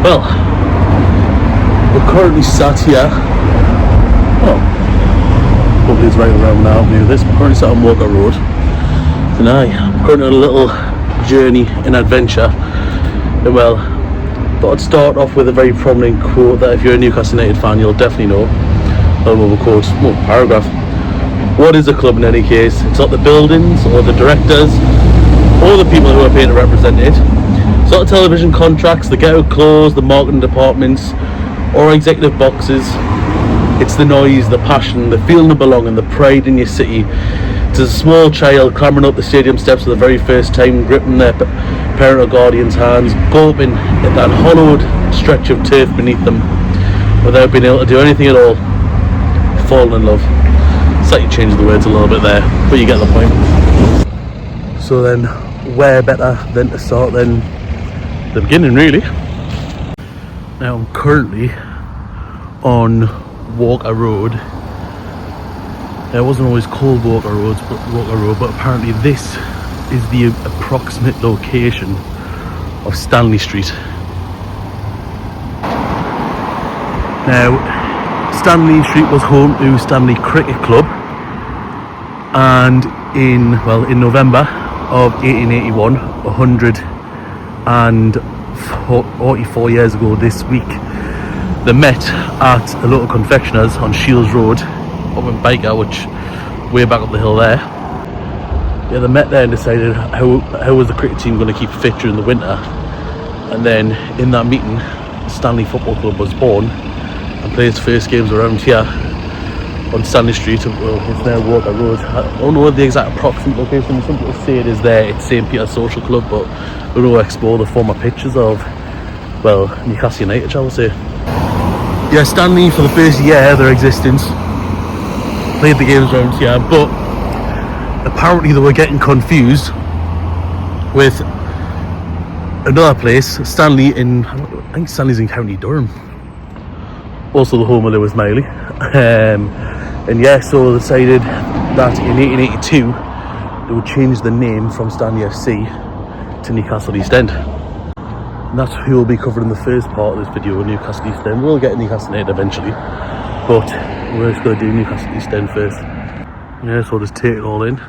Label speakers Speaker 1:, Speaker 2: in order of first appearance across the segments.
Speaker 1: Well, we're currently sat here. Oh, probably it's right around now. View this. We're currently sat on Walker Road, and I'm currently on a little journey in adventure. And well, thought I'd start off with a very prominent quote that if you're a Newcastle United fan, you'll definitely know. Another quote, well, paragraph. What is a club in any case? It's not the buildings or the directors or the people who are paid to represent it. It's not the television contracts, the get-out clothes, the marketing departments, or executive boxes. It's the noise, the passion, the feeling of belonging, the pride in your city. It's a small child clambering up the stadium steps for the very first time, gripping their parent or guardian's hands, gulping at that hollowed stretch of turf beneath them, without being able to do anything at all. Falling in love. Slightly changed the words a little bit there, but you get the point. So then, where better than to start than the beginning, really? Now I'm currently on Walker Road. It wasn't always called Walker Road, but apparently this is the approximate location of Stanley Street. Now, Stanley Street was home to Stanley Cricket Club, and in November of 1881, 144 years ago this week, they met at a local confectioner's on Shields Road up in Baker, which way back up the hill there. Yeah, they met there and decided how was the cricket team going to keep fit during the winter, and then in that meeting Stanley Football Club was born and played its first games around here on Stanley Street. Well, it's now Walker Road. I don't know the exact approximate location. Some people say it is there. It's St. Peter's Social Club, but we're going to explore the former pitches of, well, Newcastle United, shall we say. Yeah, Stanley, for the first year of their existence, played the games around here, but apparently they were getting confused with another place, Stanley I think Stanley's in County Durham, also the home of Lewis Miley. And yeah, so they decided that in 1882 they would change the name from Stanley FC to Newcastle East End. And that's who we'll be covering in the first part of this video, Newcastle East End. We'll get Newcastle United eventually, but we're just going to do Newcastle East End first. Yeah, so we'll just take it all in.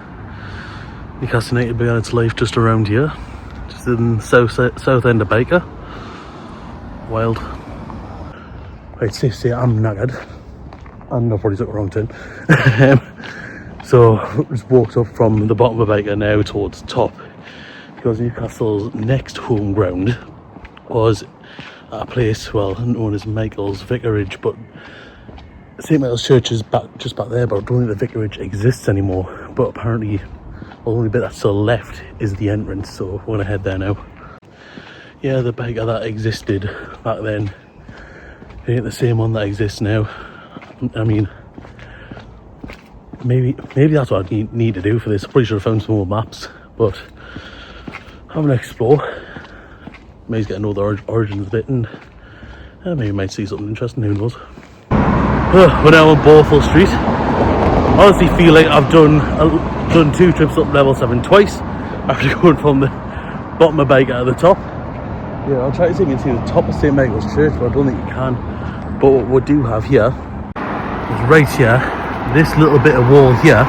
Speaker 1: Newcastle United began its life just around here, just in the south end of Baker. Wild. Right, safe to say I'm knackered, and I probably took the wrong turn. So just walked up from the bottom of Baker now towards the top, because Newcastle's next home ground was at a place, well, known as Michael's Vicarage, but St. Michael's Church is just back there, but I don't think the vicarage exists anymore. But apparently the only bit that's still left is the entrance, so we're gonna head there now. Yeah, the Baker that existed back then ain't the same one that exists now. I mean, maybe that's what I need to do for this. I probably should have found some more maps, but I'm gonna explore. Maybe get to know the origins a bit, and maybe might see something interesting, who knows. We're now on Boreful Street. I honestly feel like I've done 2 trips up level 7 twice after going from the bottom of Baker to the top. Yeah, I'll try to see if you can see the top of St. Michael's Church, but I don't think you can. But what we do have here is right here, this little bit of wall here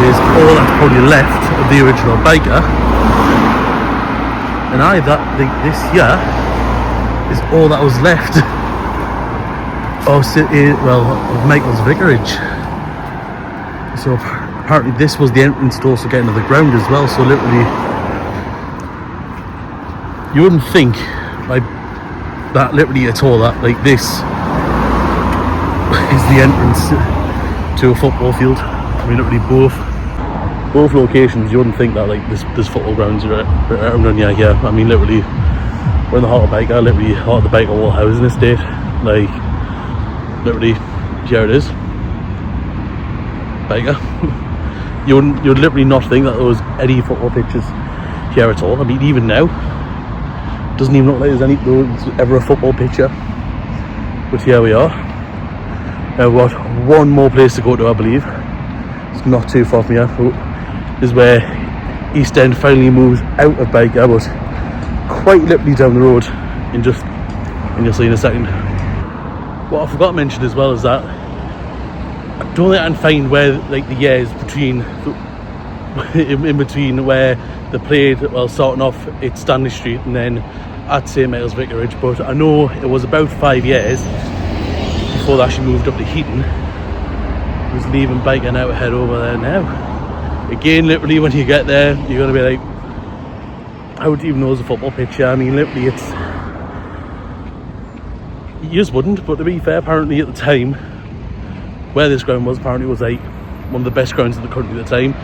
Speaker 1: is all that's probably left of the original Baker, and this here is all that was left of Michael's Vicarage. So apparently this was the entrance to also get into the ground as well, so literally you wouldn't think like that literally at all, that like this is the entrance to a football field. I mean, literally both locations, you wouldn't think that like there's football grounds right around here. Yeah, I mean, literally we're in the heart of Baker, literally heart of the Baker Wall housing estate. Like literally, here it is, Baker. You'd literally not think that there was any football pitches here at all. I mean, even now doesn't even look like there's ever a football pitch here. But here we are. Now we've got one more place to go to, I believe. It's not too far from here. This is where East End finally moves out of Baker, but quite literally down the road in just and you'll see in a second. What I forgot to mention as well is that I don't think I can find where like the years between in between where they played, well, starting off at Stanley Street and then at St Michael's Vicarage, but I know it was about 5 years before they actually moved up to Heaton. I was leaving Biker now to head over there now. Again, literally when you get there, you're going to be like, how do you even know there's a football pitch here? I mean, literally it's, you just wouldn't, but to be fair, apparently at the time where this ground was, apparently was like one of the best grounds in the country at the time.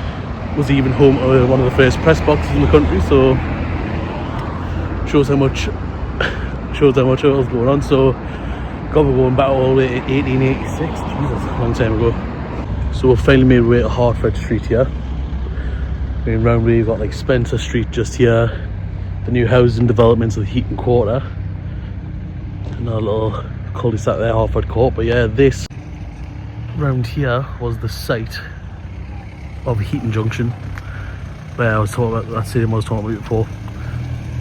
Speaker 1: Was even home to one of the first press boxes in the country, so shows how much it was going on. So God, we're going back all the way to 1886, Jesus, a long time ago. So we've finally made our way to Hertford Street here. Going round where you've got like Spencer Street just here, the new housing developments of the Heaton Quarter, another little cul-de-sac there, Hertford Court. But yeah, this round here was the site of Heaton Junction, where I was talking about that stadium I was talking about before.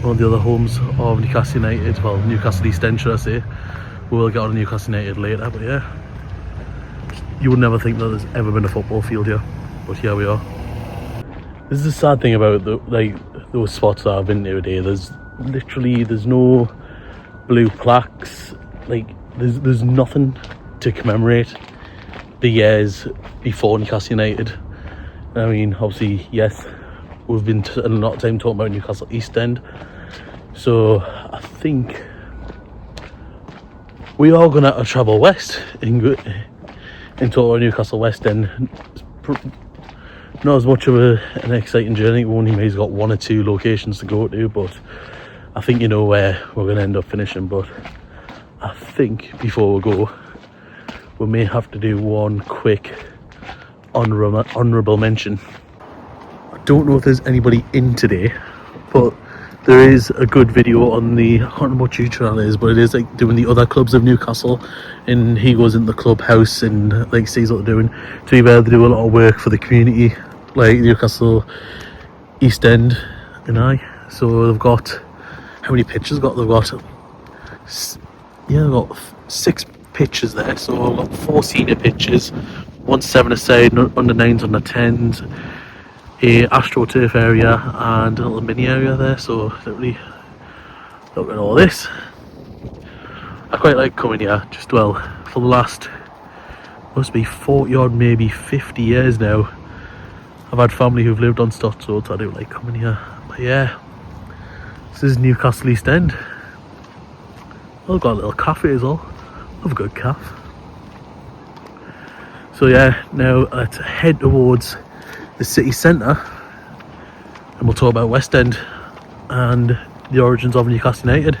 Speaker 1: One of the other homes of Newcastle United, well, Newcastle East End, should I say. We will get on to Newcastle United later, but yeah, you would never think that there's ever been a football field here, but here we are. This is the sad thing about those spots that I've been to today. There's no blue plaques, like there's nothing to commemorate the years before Newcastle United. I mean, obviously, yes, we've been a lot of time talking about Newcastle East End, so I think we are going to travel west and talk about Newcastle West End. Not as much of an exciting journey. We've only maybe got 1 or 2 locations to go to, but I think you know where we're going to end up finishing. But I think before we go, we may have to do one quick honourable mention. I don't know if there's anybody in today, but there is a good video on the, I can't remember what YouTube channel it is, but it is like doing the other clubs of Newcastle, and he goes in the clubhouse and like sees what they're doing. To be fair, they do a lot of work for the community, like Newcastle East End and so they've got, how many pitches they've got? They've got 6 pitches there, so I've got 4 senior pitches, 1 7-a-side, under 9s, under 10s, a AstroTurf area and a little mini area there. So literally look at all this. I quite like coming here, just well, for the last, must be 40 odd, maybe 50 years now. I've had family who've lived on Stotts Road, so I do like coming here. But yeah, this is Newcastle East End. I've got a little cafe as well. Love a good cafe. So yeah, now let's head towards the city centre and we'll talk about West End and the origins of Newcastle United.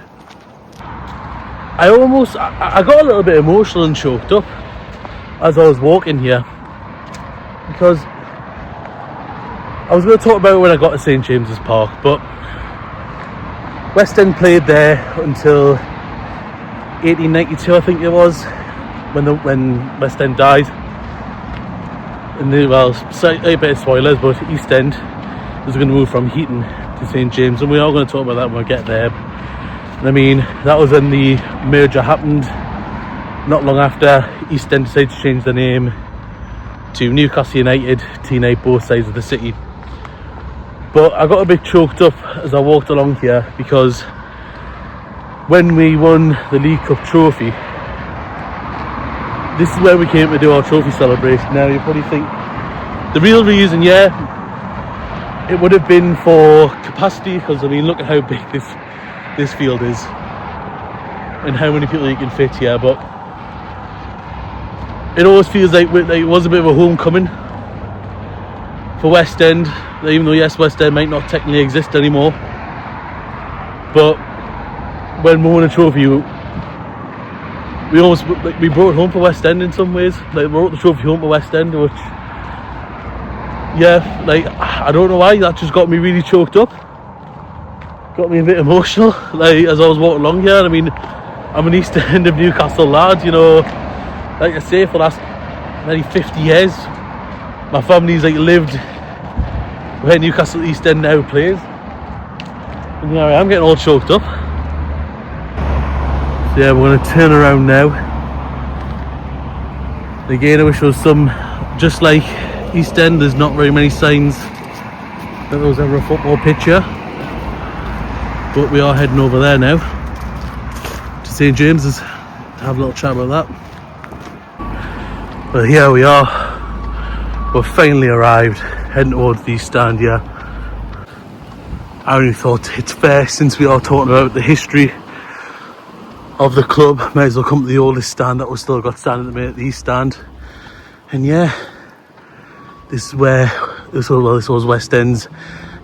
Speaker 1: I got a little bit emotional and choked up as I was walking here, because I was going to talk about when I got to St James's Park, but West End played there until 1892, I think it was, when West End died. And slightly a bit of spoilers, but East End is going to move from Heaton to St James, and we are going to talk about that when we get there. And I mean, that was when the merger happened. Not long after, East End decided to change their name to Newcastle United to unite both sides of the city. But I got a bit choked up as I walked along here, because when we won the League Cup trophy, this is where we came to do our trophy celebration. Now you probably think the real reason, yeah, it would have been for capacity, because I mean, look at how big this field is and how many people you can fit here. But it always feels like it was a bit of a homecoming for West End, even though yes, West End might not technically exist anymore. But when we won a trophy, we brought it home for West End in some ways. Like, we brought the trophy home for West End, which, yeah, like, I don't know why, that just got me really choked up. Got me a bit emotional, like, as I was walking along here. I mean, I'm an East End of Newcastle lad, you know, like I say, for the last maybe 50 years, my family's like lived where Newcastle East End now plays. And here I am getting all choked up. So yeah, we're going to turn around now. Again, I wish there was some, just like East End, there's not very many signs that there was ever a football pitch here. But we are heading over there now to St James's to have a little chat about that. But here we are. We've finally arrived, heading towards the East Stand here. I only thought it's fair, since we are talking about the history of the club, might as well come to the oldest stand that we've still got standing at the minute, at the East Stand. And yeah, this is where, this was West End's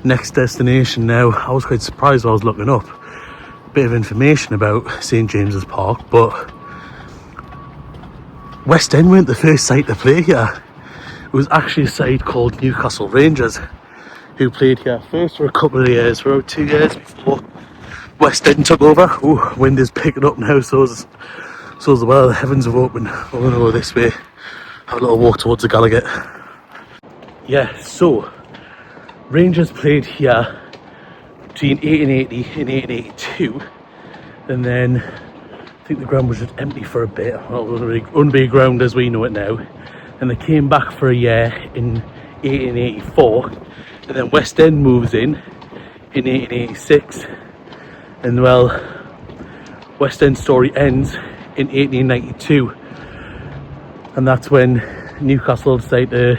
Speaker 1: next destination now. I was quite surprised when I was looking up a bit of information about St James's Park, but West End weren't the first side to play here. It was actually a side called Newcastle Rangers who played here first for a couple of years, for about 2 years before West End took over. Ooh, wind is picking up now, so is the weather. The heavens have opened. We're going to go this way, have a little walk towards the Gallowgate. Yeah, so Rangers played here between 1880 and 1882, and then I think the ground was just empty for a bit. Well, it wouldn't be a ground as we know it now. And they came back for a year in 1884, and then West End moves in 1886, and well, West End story ends in 1892, and that's when Newcastle decided to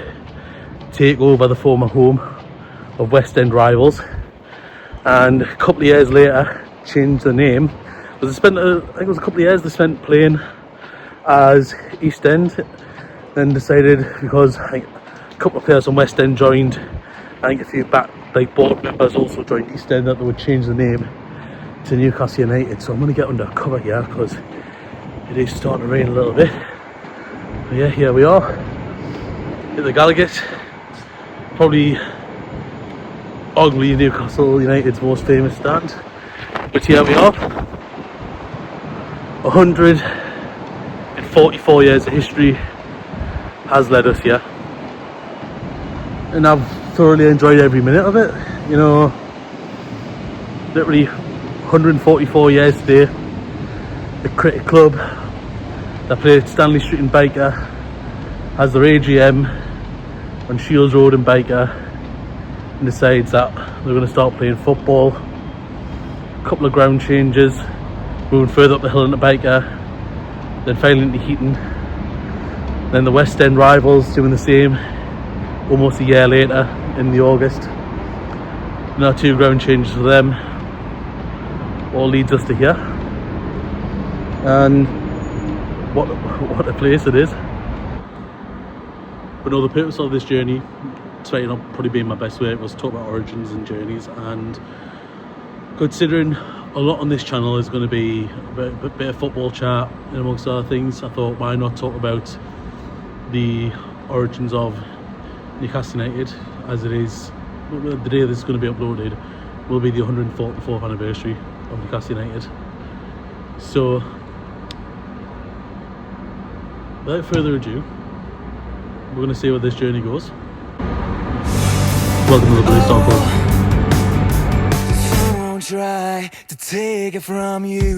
Speaker 1: take over the former home of West End rivals, and a couple of years later changed the name. But they spent, I think it was a couple of years they spent playing as East End, then decided, because I think a couple of players from West End joined, I think a few board members also joined East End, that they would change the name to Newcastle United. So I'm going to get under cover here because it is starting to rain a little bit. But yeah, here we are at the Gallowgate, probably arguably Newcastle United's most famous stand. But here we are, 144 years of history has led us here, and I've thoroughly enjoyed every minute of it. You know, literally 144 years today. The cricket club that played Stanley Street in Baker has their AGM on Shields Road in Baker, and decides that they're going to start playing football. A couple of ground changes, moving further up the hill into Baker, then finally into Heaton. Then the West End rivals doing the same almost a year later in the August. Now 2 ground changes for them. All leads us to here. And what a place it is. But no, the purpose of this journey, despite not probably being my best way, was to talk about origins and journeys. And considering a lot on this channel is going to be a bit of football chat and amongst other things, I thought, why not talk about the origins of Newcastle United, as it is the day this is going to be uploaded will be the 144th anniversary of Newcastle United. So without further ado, we're going to see where this journey goes. Welcome to the Blue Star Club.
Speaker 2: Try to take it from you.